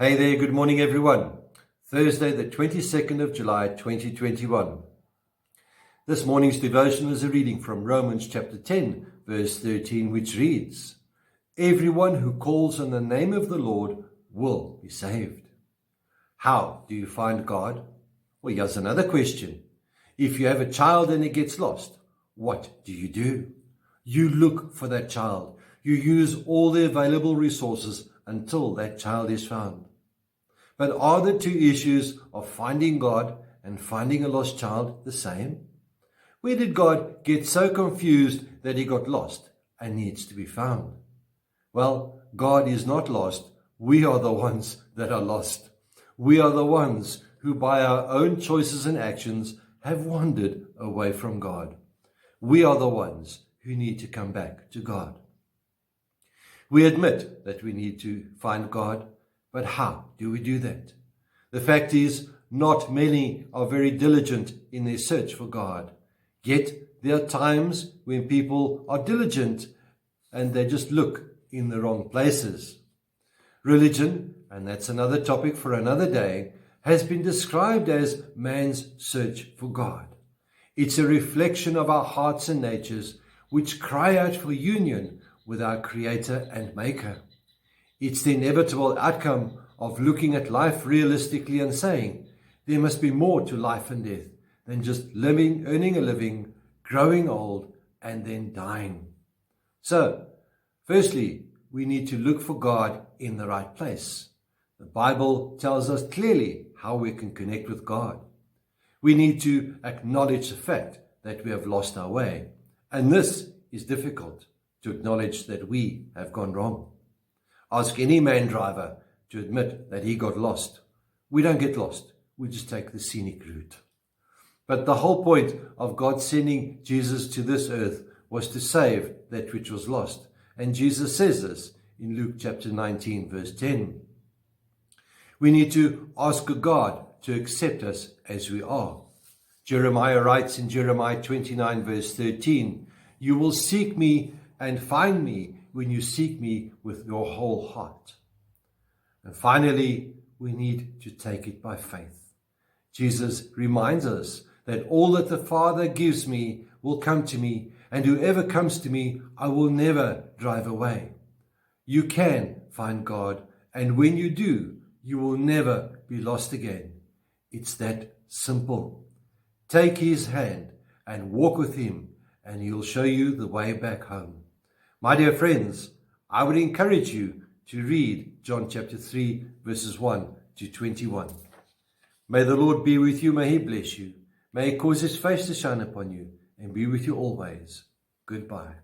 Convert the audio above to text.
Hey there, good morning everyone. Thursday the 22nd of July 2021. This morning's devotion is a reading from Romans chapter 10 verse 13, which reads, "Everyone who calls on the name of the Lord will be saved." How do you find God? Well, here's another question. If you have a child and it gets lost, what do? You look for that child. You use all the available resources until that child is found. But are the two issues of finding God and finding a lost child the same? Where did God get so confused that he got lost and needs to be found? Well, God is not lost. We are the ones that are lost. We are the ones who by our own choices and actions have wandered away from God. We are the ones who need to come back to God. We admit that we need to find God, but how do we do that? The fact is, not many are very diligent in their search for God. Yet, there are times when people are diligent and they just look in the wrong places. Religion, and that's another topic for another day, has been described as man's search for God. It's a reflection of our hearts and natures which cry out for union with our Creator and Maker. It's the inevitable outcome of looking at life realistically and saying, there must be more to life and death than just living, earning a living, growing old, and then dying. So, firstly, we need to look for God in the right place. The Bible tells us clearly how we can connect with God. We need to acknowledge the fact that we have lost our way. And this is difficult, to acknowledge that we have gone wrong. Ask any man driver to admit that he got lost. We don't get lost. We just take the scenic route. But the whole point of God sending Jesus to this earth was to save that which was lost. And Jesus says this in Luke chapter 19, verse 10. We need to ask God to accept us as we are. Jeremiah writes in Jeremiah 29, verse 13, "You will seek me and find me when you seek me with your whole heart." And finally, we need to take it by faith. Jesus reminds us that all that the Father gives me will come to me, and whoever comes to me, I will never drive away. You can find God, and when you do, you will never be lost again. It's that simple. Take his hand and walk with him, and he'll show you the way back home. My dear friends, I would encourage you to read John chapter 3, verses 1 to 21. May the Lord be with you. May he bless you. May he cause his face to shine upon you and be with you always. Goodbye.